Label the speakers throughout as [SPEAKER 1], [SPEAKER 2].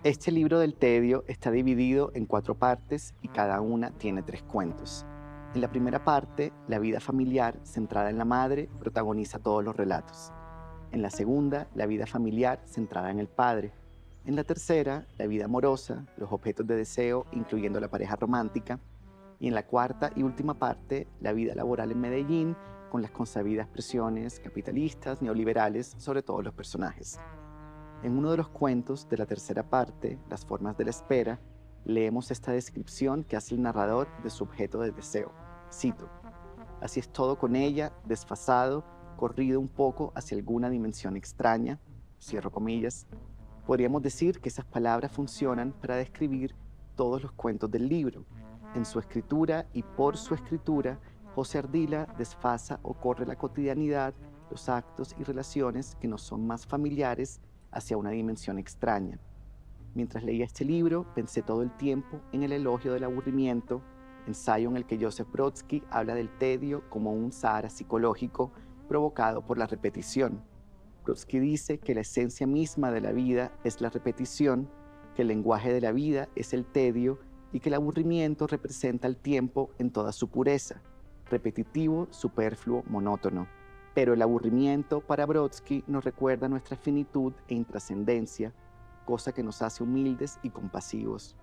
[SPEAKER 1] Este libro del Tedio está dividido en 4 partes y cada una tiene 3 cuentos. En la primera parte, la vida familiar centrada en la madre protagoniza todos los relatos. En la segunda, la vida familiar centrada en el padre. En la tercera, la vida amorosa, los objetos de deseo, incluyendo la pareja romántica. Y en la cuarta y última parte, la vida laboral en Medellín, con las consabidas presiones capitalistas, neoliberales sobre todos los personajes. En uno de los cuentos de la tercera parte, Las formas de la espera, leemos esta descripción que hace el narrador de su objeto de deseo. Cito: así es todo con ella, desfasado, corrido un poco hacia alguna dimensión extraña, cierro comillas. Podríamos decir que esas palabras funcionan para describir todos los cuentos del libro. En su escritura y por su escritura, José Ardila desfasa o corre la cotidianidad, los actos y relaciones que nos son más familiares hacia una dimensión extraña. Mientras leía este libro, pensé todo el tiempo en el elogio del aburrimiento, ensayo en el que Joseph Brodsky habla del tedio como un Sahara psicológico provocado por la repetición. Brodsky dice que la esencia misma de la vida es la repetición, que el lenguaje de la vida es el tedio y que el aburrimiento representa el tiempo en toda su pureza, repetitivo, superfluo, monótono. Pero el aburrimiento para Brodsky nos recuerda nuestra finitud e intrascendencia, cosa que nos hace humildes y compasivos.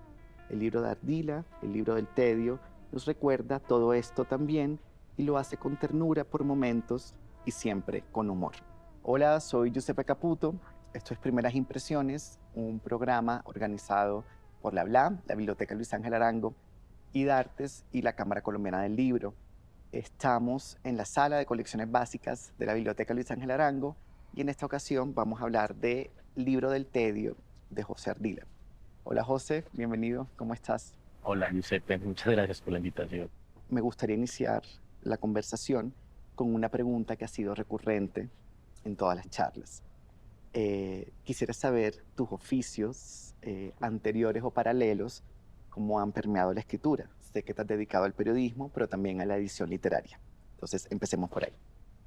[SPEAKER 1] El libro de Ardila, el libro del tedio, nos recuerda todo esto también y lo hace con ternura por momentos y siempre con humor. Hola, soy Giuseppe Caputo. Esto es Primeras Impresiones, un programa organizado por la BLA, la Biblioteca Luis Ángel Arango, IDARTES y la Cámara Colombiana del Libro. Estamos en la sala de colecciones básicas de la Biblioteca Luis Ángel Arango y en esta ocasión vamos a hablar de Libro del Tedio de José Ardila. Hola José, bienvenido, ¿cómo estás?
[SPEAKER 2] Hola, Giuseppe, muchas gracias por la invitación.
[SPEAKER 1] Me gustaría iniciar la conversación con una pregunta que ha sido recurrente en todas las charlas. Quisiera saber tus oficios anteriores o paralelos, cómo han permeado la escritura. Sé que te has dedicado al periodismo, pero también a la edición literaria. Entonces, empecemos por ahí.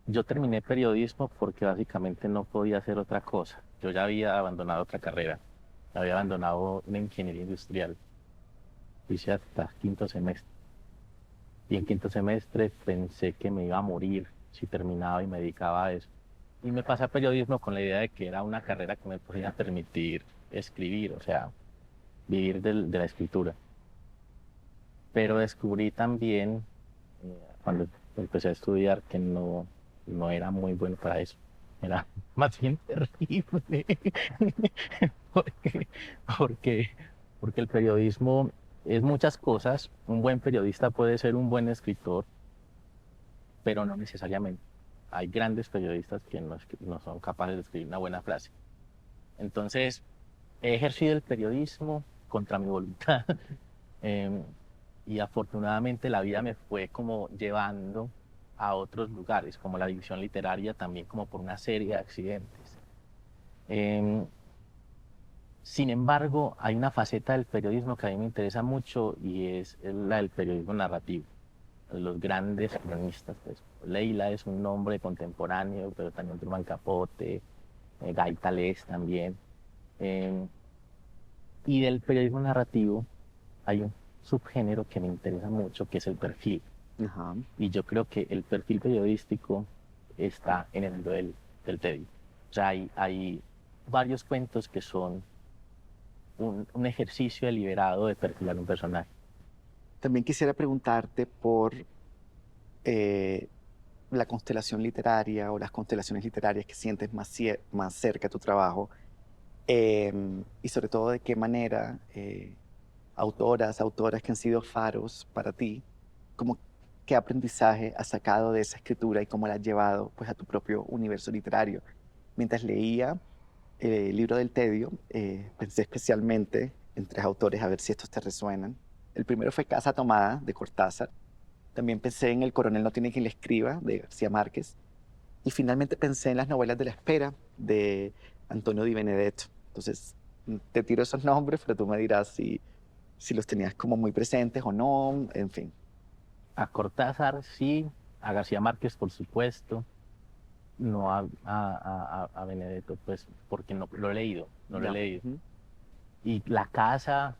[SPEAKER 2] Yo terminé periodismo porque básicamente no podía hacer otra cosa. Yo ya había abandonado otra carrera, había abandonado una ingeniería industrial, hice hasta quinto semestre. Y en quinto semestre pensé que me iba a morir si terminaba y me dedicaba a eso. Y me pasé a periodismo con la idea de que era una carrera que me podía permitir escribir, o sea, vivir de la escritura. Pero descubrí también, cuando empecé a estudiar, que no era muy bueno para eso. Era más bien terrible. porque, porque, porque el periodismo es muchas cosas. Un buen periodista puede ser un buen escritor, pero no necesariamente. Hay grandes periodistas que no son capaces de escribir una buena frase. Entonces, he ejercido el periodismo contra mi voluntad. Em, y afortunadamente la vida me fue como llevando a otros lugares, como la división literaria, también como por una serie de accidentes. Em, Sin embargo, hay una faceta del periodismo que a mí me interesa mucho y es la del periodismo narrativo. Los grandes cronistas, pues. Leila es un nombre contemporáneo, pero también Truman Capote, Guy Talés también. Em, y del periodismo narrativo hay un subgénero que me interesa mucho, que es el perfil.
[SPEAKER 1] Ajá.
[SPEAKER 2] Y yo creo que el perfil periodístico está en el mundo del tedio. O sea, hay varios cuentos que son un ejercicio deliberado de perfilar un personaje.
[SPEAKER 1] También quisiera preguntarte por eh, la constelación literaria o las constelaciones literarias que sientes más cerca a tu trabajo, y sobre todo de qué manera autoras que han sido faros para ti, como qué aprendizaje has sacado de esa escritura y cómo la has llevado pues, a tu propio universo literario. Mientras leía el libro del Tedio, pensé especialmente en 3 autores, a ver si estos te resuenan. El primero fue Casa Tomada, de Cortázar. También pensé en El coronel no tiene quien le escriba, de García Márquez. Y finalmente pensé en Las novelas de la espera, de Antonio Di Benedetto. Entonces, te tiro esos nombres, pero tú me dirás si los tenías como muy presentes o no, en fin.
[SPEAKER 2] A Cortázar sí, a García Márquez por supuesto, no a Benedetto, pues porque no lo he leído, no lo he
[SPEAKER 1] Ya.
[SPEAKER 2] leído.
[SPEAKER 1] Ujú.
[SPEAKER 2] Y la casa,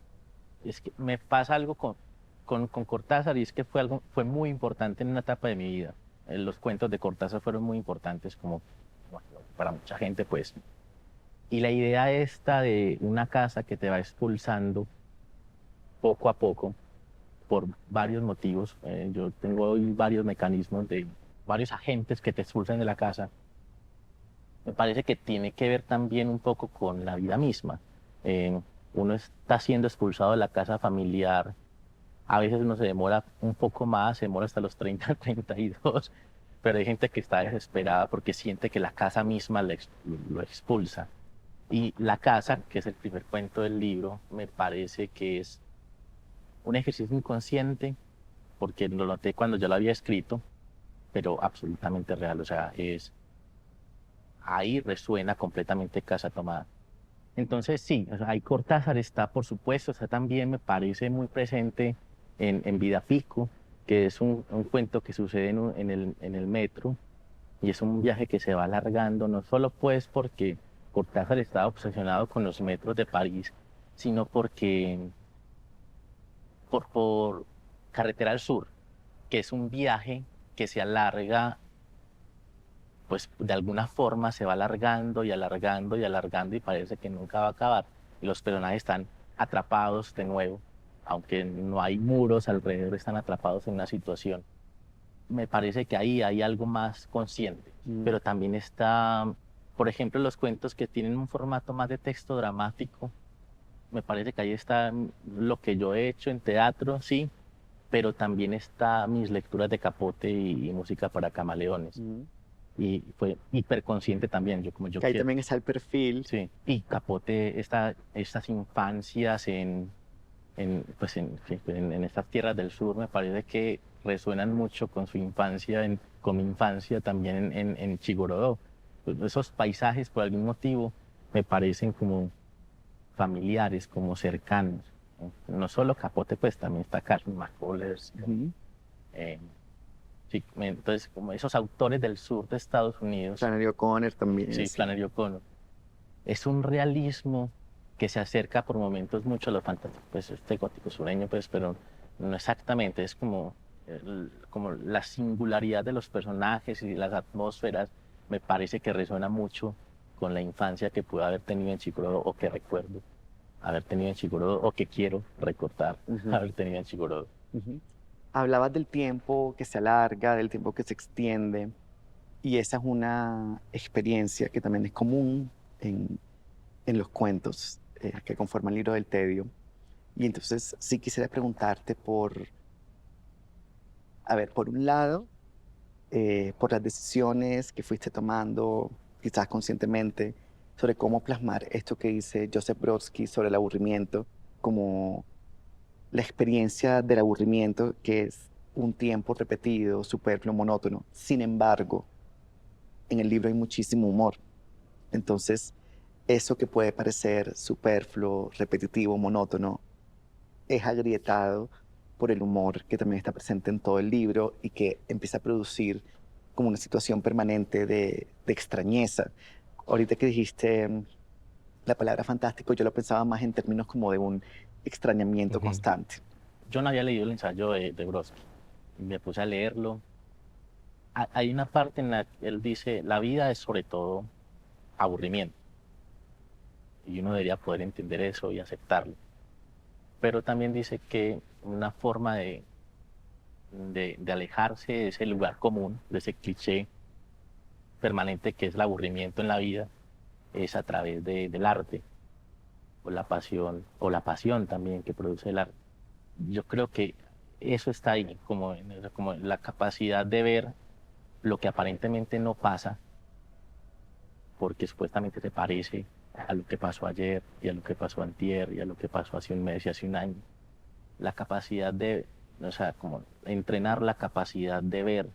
[SPEAKER 2] es que me pasa algo con Cortázar y es que fue muy importante en una etapa de mi vida. Los cuentos de Cortázar fueron muy importantes como bueno, para mucha gente, pues. Y la idea esta de una casa que te va expulsando poco a poco por varios motivos. Yo tengo hoy varios mecanismos de varios agentes que te expulsan de la casa. Me parece que tiene que ver también un poco con la vida misma. Uno está siendo expulsado de la casa familiar. A veces uno se demora un poco más, se demora hasta los 30, 32, pero hay gente que está desesperada porque siente que la casa misma lo expulsa. Y la casa, que es el primer cuento del libro, me parece que es un ejercicio inconsciente, porque lo noté cuando yo lo había escrito, pero absolutamente real. O sea, ahí resuena completamente Casa Tomada. Entonces sí, o sea, ahí Cortázar está, por supuesto, está también, me parece muy presente en Vida Pico, que es un cuento que sucede en el metro, y es un viaje que se va alargando, no solo pues porque Cortázar estaba obsesionado con los metros de París, sino porque por Carretera al Sur, que es un viaje que se alarga, pues de alguna forma se va alargando y alargando y alargando y parece que nunca va a acabar. Y los personajes están atrapados de nuevo, aunque no hay muros alrededor, están atrapados en una situación. Me parece que ahí hay algo más consciente, pero también está, por ejemplo, los cuentos que tienen un formato más de texto dramático. Me parece que ahí está lo que yo he hecho en teatro, sí, pero también está mis lecturas de Capote y música para camaleones. Y fue hiperconsciente también, yo como yo
[SPEAKER 1] Que ahí
[SPEAKER 2] quiero.
[SPEAKER 1] también está el perfil.
[SPEAKER 2] Sí, y Capote, estas infancias pues en estas tierras del sur, me parece que resuenan mucho con su infancia, con mi infancia también en Chigorodó. Pues esos paisajes, por algún motivo, me parecen como familiares, como cercanos. No solo Capote, pues también está Carlos McCullers. Sí, entonces, como esos autores del sur de Estados Unidos.
[SPEAKER 1] Flannery O'Connor también.
[SPEAKER 2] Sí, Flannery O'Connor. Es un realismo que se acerca por momentos mucho a lo fantástico, pues este gótico sureño, pues, pero no exactamente, es como la singularidad de los personajes y las atmósferas, me parece que resuena mucho con la infancia que pude haber tenido en Chigorodó o que recuerdo haber tenido en Chigorodó o que quiero recordar haber tenido en Chigorodó.
[SPEAKER 1] Hablabas del tiempo que se alarga, del tiempo que se extiende, y esa es una experiencia que también es común en los cuentos que conforman el libro del tedio. Y entonces sí quisiera preguntarte por un lado, por las decisiones que fuiste tomando, quizás conscientemente, sobre cómo plasmar esto que dice Joseph Brodsky sobre el aburrimiento, como la experiencia del aburrimiento, que es un tiempo repetido, superfluo, monótono. Sin embargo, en el libro hay muchísimo humor. Entonces, eso que puede parecer superfluo, repetitivo, monótono, es agrietado por el humor que también está presente en todo el libro y que empieza a producir como una situación permanente de extrañeza. Ahorita que dijiste la palabra fantástico, yo lo pensaba más en términos como de un extrañamiento constante.
[SPEAKER 2] Yo no había leído el ensayo de Brodsky y me puse a leerlo. Hay una parte en la que él dice, la vida es sobre todo aburrimiento. Y uno debería poder entender eso y aceptarlo. Pero también dice que una forma de alejarse de ese lugar común, de ese cliché permanente que es el aburrimiento en la vida, es a través del arte, o la pasión también que produce el arte. Yo creo que eso está ahí, como la capacidad de ver lo que aparentemente no pasa, porque supuestamente te parece a lo que pasó ayer, y a lo que pasó antier, y a lo que pasó hace un mes y hace un año. La capacidad o sea, como entrenar la capacidad de ver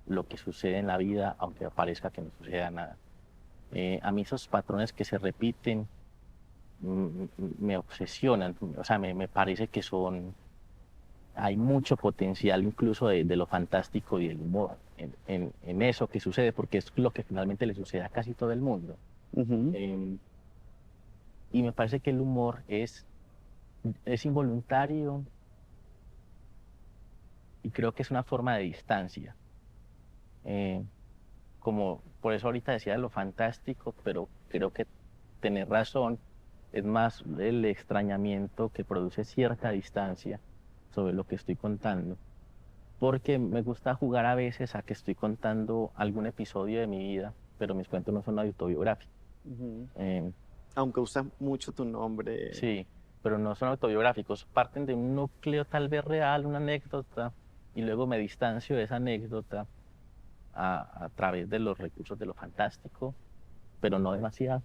[SPEAKER 2] lo que sucede en la vida, aunque parezca que no suceda nada. A mí esos patrones que se repiten me obsesionan, o sea, me parece que hay mucho potencial incluso de lo fantástico y del humor en eso que sucede, porque es lo que finalmente le sucede a casi todo el mundo. Y me parece que el humor es involuntario y creo que es una forma de distancia. Eh, Como por eso ahorita decía de lo fantástico, pero creo que tener razón es más el extrañamiento que produce cierta distancia sobre lo que estoy contando. Porque me gusta jugar a veces a que estoy contando algún episodio de mi vida, pero mis cuentos no son autobiográficos.
[SPEAKER 1] Ujú.
[SPEAKER 2] Eh,
[SPEAKER 1] Aunque usas mucho tu nombre.
[SPEAKER 2] sí, pero no son autobiográficos. Parten de un núcleo tal vez real, una anécdota, y luego me distancio de esa anécdota a través de los recursos de lo fantástico, pero no demasiado,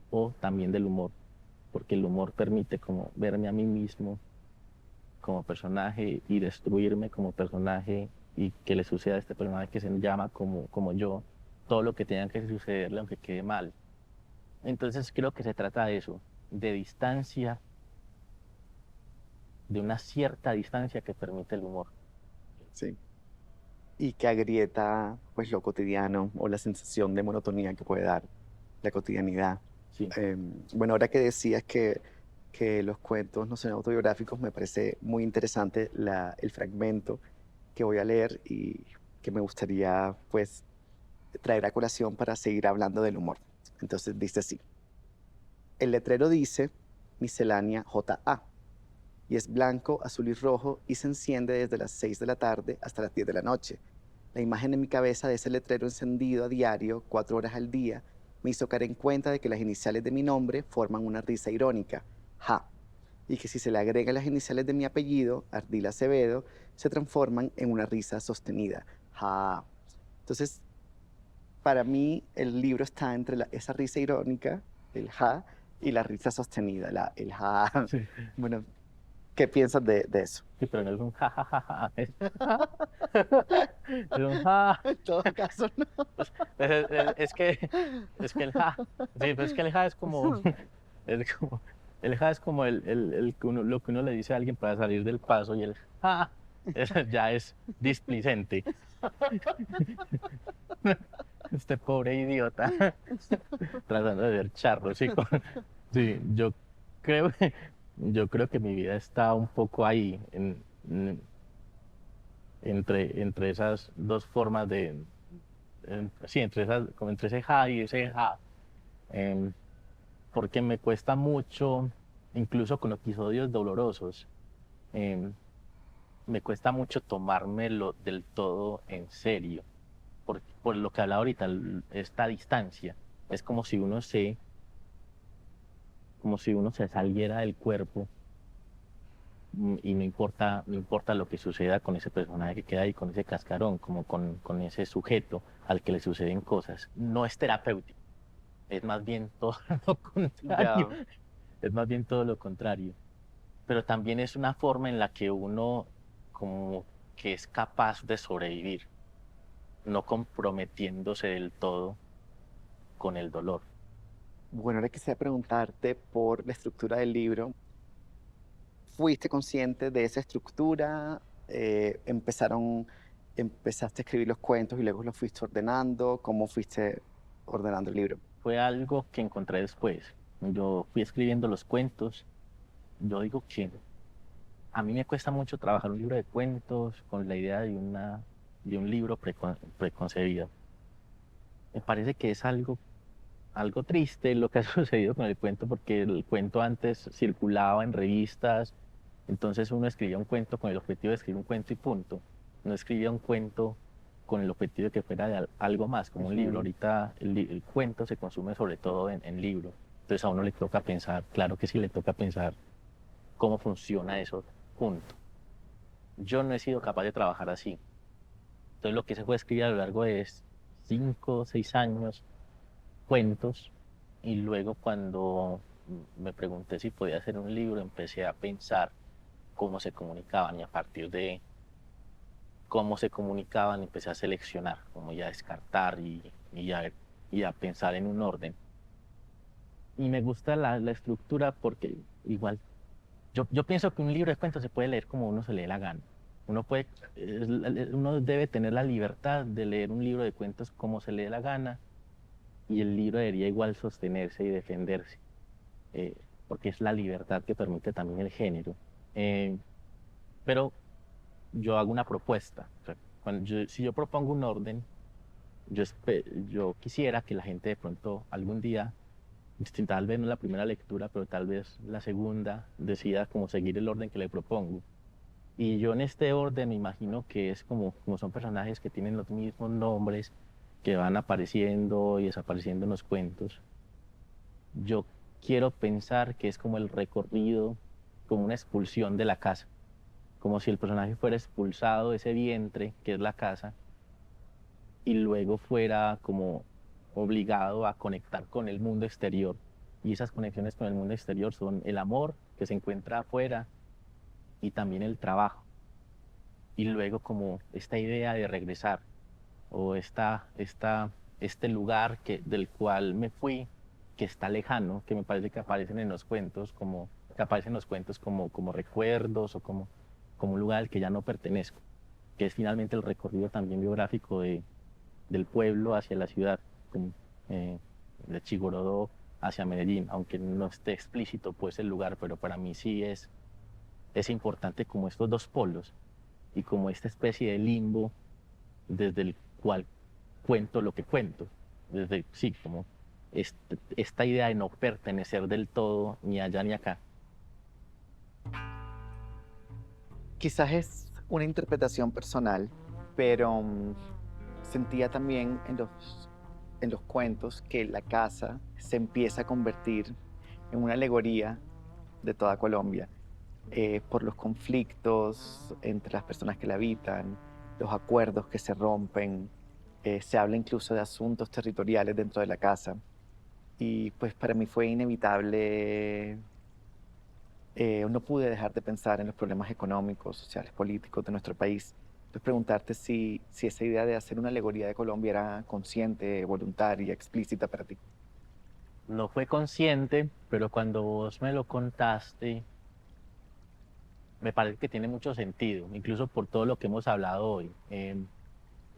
[SPEAKER 2] o también del humor, porque el humor permite como verme a mí mismo como personaje y destruirme como personaje y que le suceda a este personaje que se llama como yo, todo lo que tenga que sucederle aunque quede mal. Entonces creo que se trata de eso, de distancia, de una cierta distancia que permite el humor.
[SPEAKER 1] Sí. Y que agrieta pues lo cotidiano o la sensación de monotonía que puede dar la cotidianidad.
[SPEAKER 2] Sí,
[SPEAKER 1] Bueno, ahora que decías que los cuentos no son autobiográficos, me parece muy interesante el fragmento que voy a leer y que me gustaría pues traer a colación para seguir hablando del humor. Entonces dice así: el letrero dice miscelánea JA y es blanco, azul y rojo y se enciende desde las 6 de la tarde hasta las 10 de la noche. La imagen en mi cabeza de ese letrero encendido a diario, 4 horas al día, me hizo caer en cuenta de que las iniciales de mi nombre forman una risa irónica, ja, y que si se le agregan las iniciales de mi apellido, Ardila Acevedo, se transforman en una risa sostenida, ja. Entonces, para mí, el libro está entre esa risa irónica, el ja, y la risa sostenida, el ja.
[SPEAKER 2] sí,
[SPEAKER 1] Bueno, ¿qué piensas de eso?
[SPEAKER 2] sí, pero no es un ja, ja, ja, ja, es un ja.
[SPEAKER 1] En todo caso, no.
[SPEAKER 2] Pues, es que el ja, sí, pues es que el ja es como, es como, el ja es como lo que uno le dice a alguien para salir del paso y el ja, eso ya es displicente. Este pobre idiota tratando de ser charro, sí, sí, creo, yo creo que mi vida está un poco ahí, entre esas dos formas sí, como entre ese ja y ese ja, em, porque me cuesta mucho, incluso con episodios dolorosos, em, me cuesta mucho tomármelo del todo en serio, por lo que hablaba ahorita, esta distancia, es como si uno se saliera del cuerpo y no importa lo que suceda con ese personaje que queda ahí, con ese cascarón, como con ese sujeto al que le suceden cosas. No es terapéutico, es más bien todo lo contrario,
[SPEAKER 1] Ya.
[SPEAKER 2] es más bien todo lo contrario. Pero también es una forma en la que uno como que es capaz de sobrevivir, no comprometiéndose del todo con el dolor.
[SPEAKER 1] Bueno, ahora quisiera preguntarte por la estructura del libro. ¿Fuiste consciente de esa estructura? ¿Empezaste a escribir los cuentos y luego los fuiste ordenando? ¿Cómo fuiste ordenando el libro?
[SPEAKER 2] Fue algo que encontré después. Yo fui escribiendo los cuentos. Yo digo que a mí me cuesta mucho trabajar un libro de cuentos con la idea de un libro preconcebido. Me parece que es algo triste lo que ha sucedido con el cuento, porque el cuento antes circulaba en revistas, entonces uno escribía un cuento con el objetivo de escribir un cuento y punto. No escribía un cuento con el objetivo de que fuera de algo más, como un libro.
[SPEAKER 1] Ujú.
[SPEAKER 2] Ahorita el cuento se consume sobre todo en libro. Entonces a uno le toca pensar, claro que sí le toca pensar cómo funciona eso, punto. Yo no he sido capaz de trabajar así. Entonces lo que se fue escribir a lo largo de 5 o 6 años, cuentos, y luego cuando me pregunté si podía hacer un libro, empecé a pensar cómo se comunicaban y a partir de cómo se comunicaban empecé a seleccionar, como ya a descartar y a pensar en un orden. Y me gusta la estructura porque igual yo pienso que un libro de cuentos se puede leer como uno se le dé la gana. Uno debe tener la libertad de leer un libro de cuentos como se le dé la gana y el libro debería igual sostenerse y defenderse. eh, porque es la libertad que permite también el género. Eh, pero yo hago una propuesta. O sea, si yo propongo un orden, yo quisiera que la gente de pronto algún día, tal vez no la primera lectura, pero tal vez la segunda, decida como seguir el orden que le propongo. Y yo en este orden me imagino que es como son personajes que tienen los mismos nombres, que van apareciendo y desapareciendo en los cuentos. Yo quiero pensar que es como el recorrido, como una expulsión de la casa, como si el personaje fuera expulsado de ese vientre que es la casa y luego fuera como obligado a conectar con el mundo exterior. Y esas conexiones con el mundo exterior son el amor que se encuentra afuera y también el trabajo. Y luego como esta idea de regresar o este lugar del cual me fui, que está lejano, que me parece que aparecen en los cuentos, que aparecen en los cuentos como recuerdos o como un lugar al que ya no pertenezco, que es finalmente el recorrido también biográfico del pueblo hacia la ciudad, como, de Chigorodó hacia Medellín, aunque no esté explícito pues el lugar, pero para mí sí es importante como estos dos polos y como esta especie de limbo desde el cual cuento lo que cuento. Sí, como esta idea de no pertenecer del todo ni allá ni acá.
[SPEAKER 1] Quizás es una interpretación personal, pero sentía también en los cuentos que la casa se empieza a convertir en una alegoría de toda Colombia, por los conflictos entre las personas que la habitan, los acuerdos que se rompen, se habla incluso de asuntos territoriales dentro de la casa. Y pues para mí fue inevitable, no pude dejar de pensar en los problemas económicos, sociales, políticos de nuestro país. Entonces preguntarte si esa idea de hacer una alegoría de Colombia era consciente, voluntaria, explícita para ti.
[SPEAKER 2] No fue consciente, pero cuando vos me lo contaste, me parece que tiene mucho sentido, incluso por todo lo que hemos hablado hoy.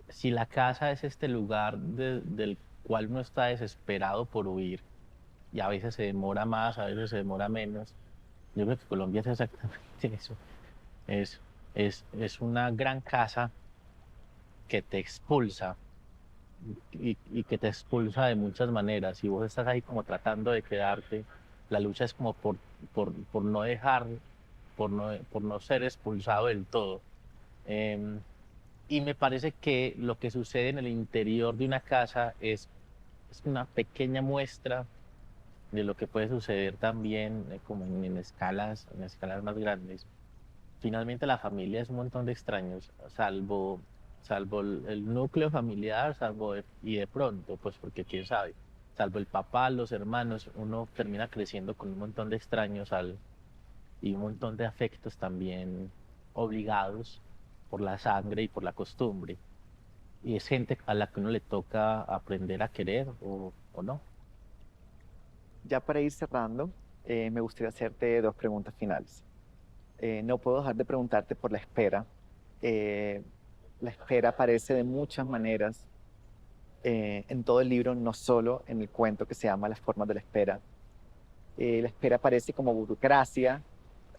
[SPEAKER 2] Si la casa es este lugar del cual uno está desesperado por huir, y a veces se demora más, a veces se demora menos, yo creo que Colombia es exactamente eso. Es, es una gran casa que te expulsa y que te expulsa de muchas maneras. Si vos estás ahí como tratando de quedarte, la lucha es como por no dejar, por no ser expulsado del todo. Eh, y me parece que lo que sucede en el interior de una casa es una pequeña muestra de lo que puede suceder también como en escalas más grandes. Finalmente la familia es un montón de extraños, salvo el núcleo familiar, y de pronto, pues porque quién sabe, salvo el papá, los hermanos, uno termina creciendo con un montón de extraños y un montón de afectos también obligados por la sangre y por la costumbre. Y es gente a la que uno le toca aprender a querer o no.
[SPEAKER 1] Ya para ir cerrando, me gustaría hacerte dos preguntas finales. No puedo dejar de preguntarte por la espera. Eh, la espera aparece de muchas maneras en todo el libro, no solo en el cuento que se llama Las formas de la espera. La espera aparece como burocracia,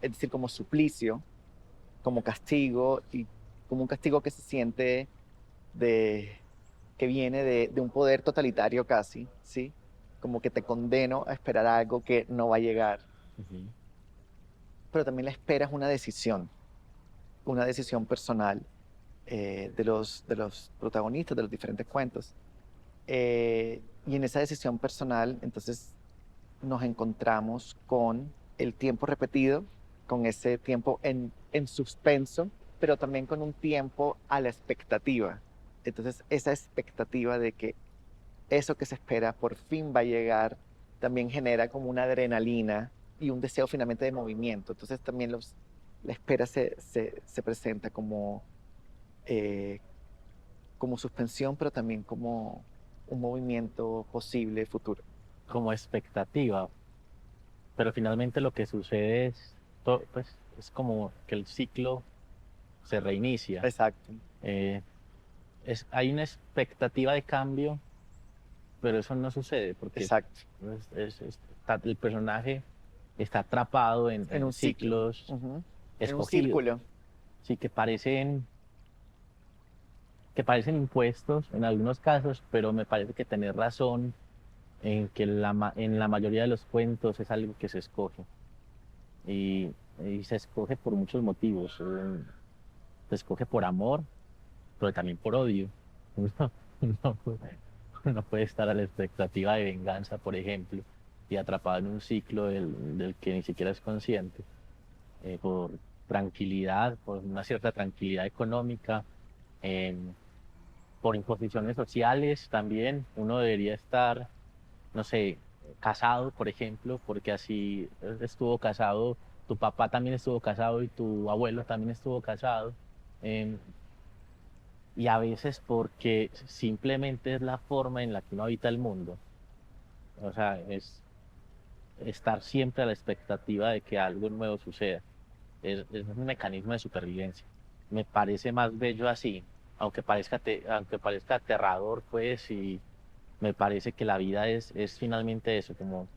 [SPEAKER 1] es decir, como suplicio, como castigo y como un castigo que se siente de, que viene de un poder totalitario casi, ¿sí? Como que te condeno a esperar algo que no va a llegar.
[SPEAKER 2] Ujú.
[SPEAKER 1] Pero también la espera es una decisión personal de los protagonistas de los diferentes cuentos. Y en esa decisión personal, entonces, nos encontramos con el tiempo repetido, con ese tiempo en suspenso, pero también con un tiempo a la expectativa. Entonces, esa expectativa de que eso que se espera por fin va a llegar, también genera como una adrenalina y un deseo finalmente de movimiento. Entonces, también la espera se presenta eh, como suspensión, pero también como un movimiento posible futuro.
[SPEAKER 2] Como expectativa, pero finalmente lo que sucede pues, es como que el ciclo se reinicia.
[SPEAKER 1] Exacto.
[SPEAKER 2] Eh, hay una expectativa de cambio, pero eso no sucede porque
[SPEAKER 1] Exacto.
[SPEAKER 2] el personaje está atrapado
[SPEAKER 1] En
[SPEAKER 2] en
[SPEAKER 1] un ciclo.
[SPEAKER 2] ciclos
[SPEAKER 1] Ujú. En un
[SPEAKER 2] escogidos,
[SPEAKER 1] círculo.
[SPEAKER 2] sí, que parecen impuestos en algunos casos, pero me parece que tenés razón en que en la mayoría de los cuentos es algo que se escoge y, y se escoge por muchos motivos. Se escoge por amor, pero también por odio. Uno, uno puede estar a la expectativa de venganza, por ejemplo, y atrapado en un ciclo del que ni siquiera es consciente, por tranquilidad, por una cierta tranquilidad económica, em, por imposiciones sociales también. Uno debería estar, no sé, casado, por ejemplo, porque así estuvo casado, tu papá también estuvo casado y tu abuelo también estuvo casado. em, y a veces porque simplemente es la forma en la que uno habita el mundo. O sea, es estar siempre a la expectativa de que algo nuevo suceda. Es un mecanismo de supervivencia. Me parece más bello así, aunque parezca aterrador, pues, y me parece que la vida es finalmente eso, como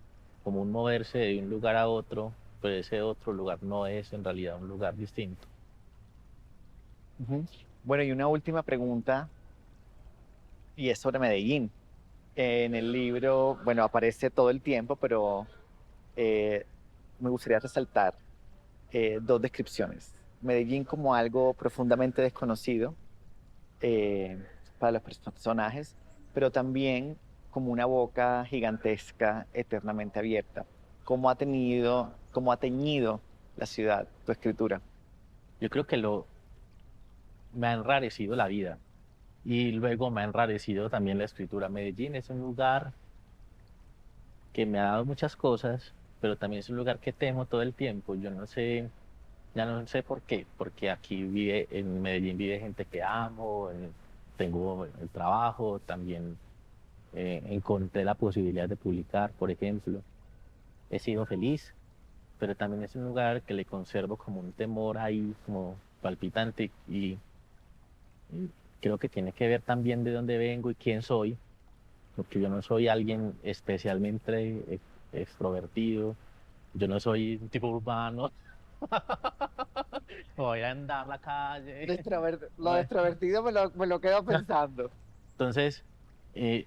[SPEAKER 2] un moverse de un lugar a otro, pero ese otro lugar no es en realidad un lugar distinto.
[SPEAKER 1] Ujú. Bueno, y una última pregunta, y es sobre Medellín. En el libro, bueno, aparece todo el tiempo, pero eh, me gustaría resaltar dos descripciones. Medellín como algo profundamente desconocido eh, para los personajes, pero también como una boca gigantesca, eternamente abierta. Cómo ha teñido la ciudad, tu escritura?
[SPEAKER 2] Yo creo que me ha enrarecido la vida y luego me ha enrarecido también la escritura. Medellín es un lugar que me ha dado muchas cosas, pero también es un lugar que temo todo el tiempo. Yo no sé, ya no sé por qué, porque aquí vive, en Medellín vive gente que amo, tengo el trabajo, también encontré la posibilidad de publicar, por ejemplo. He sido feliz, pero también es un lugar que le conservo como un temor ahí, como palpitante, y creo que tiene que ver también de dónde vengo y quién soy, porque yo no soy alguien especialmente extrovertido, yo no soy un tipo urbano, voy a andar la calle.
[SPEAKER 1] Lo de extrovertido me lo quedo pensando.
[SPEAKER 2] Entonces, y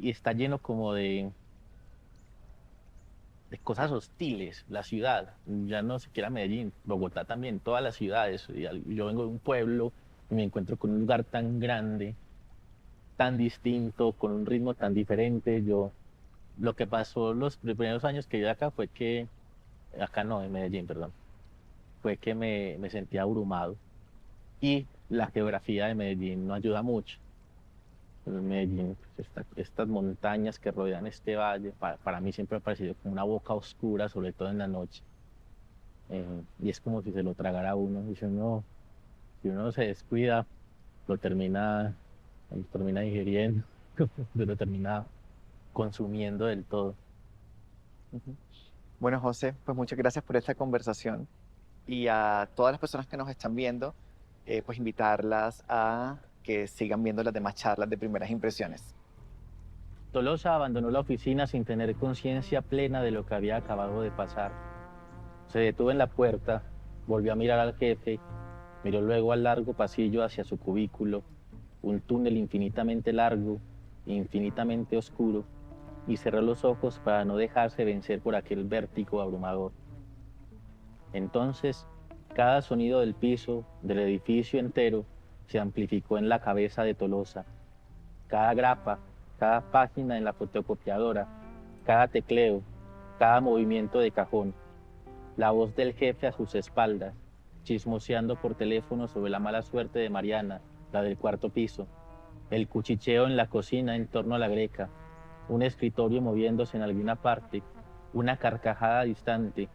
[SPEAKER 2] está lleno como de cosas hostiles, la ciudad, ya no siquiera Medellín, Bogotá también, todas las ciudades. Yo vengo de un pueblo y me encuentro con un lugar tan grande, tan distinto, con un ritmo tan diferente. Lo que pasó los primeros años que yo acá fue que, acá no, en Medellín, perdón, fue que me sentí abrumado y la geografía de Medellín no ayuda mucho. En Medellín, pues, estas montañas que rodean este valle, para mí siempre ha parecido como una boca oscura, sobre todo en la noche. Y es como si se lo tragara a uno. Y si uno se descuida, lo termina digiriendo, lo termina consumiendo del todo.
[SPEAKER 1] Ujú. Bueno, José, pues muchas gracias por esta conversación y a todas las personas que nos están viendo, pues invitarlas a que sigan viendo las demás charlas de primeras impresiones.
[SPEAKER 2] Tolosa abandonó la oficina sin tener conciencia plena de lo que había acabado de pasar. Se detuvo en la puerta, volvió a mirar al jefe, miró luego al largo pasillo hacia su cubículo, un túnel infinitamente largo, infinitamente oscuro, y cerró los ojos para no dejarse vencer por aquel vértigo abrumador. Entonces, cada sonido del piso, del edificio entero, se amplificó en la cabeza de Tolosa. Cada grapa, cada página en la fotocopiadora, cada tecleo, cada movimiento de cajón, la voz del jefe a sus espaldas, chismoseando por teléfono sobre la mala suerte de Mariana, la del cuarto piso, el cuchicheo en la cocina en torno a la greca, un escritorio moviéndose en alguna parte, una carcajada distante,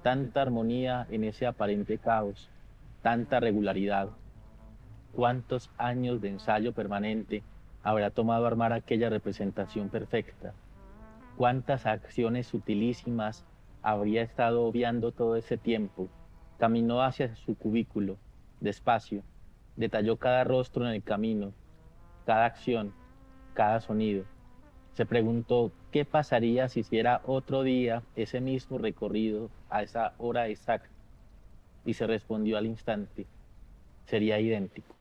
[SPEAKER 2] tanta armonía en ese aparente caos, tanta regularidad. ¿Cuántos años de ensayo permanente habrá tomado armar aquella representación perfecta? ¿Cuántas acciones sutilísimas habría estado obviando todo ese tiempo? Caminó hacia su cubículo, despacio, detalló cada rostro en el camino, cada acción, cada sonido. Se preguntó qué pasaría si hiciera otro día ese mismo recorrido a esa hora exacta y se respondió al instante, sería idéntico.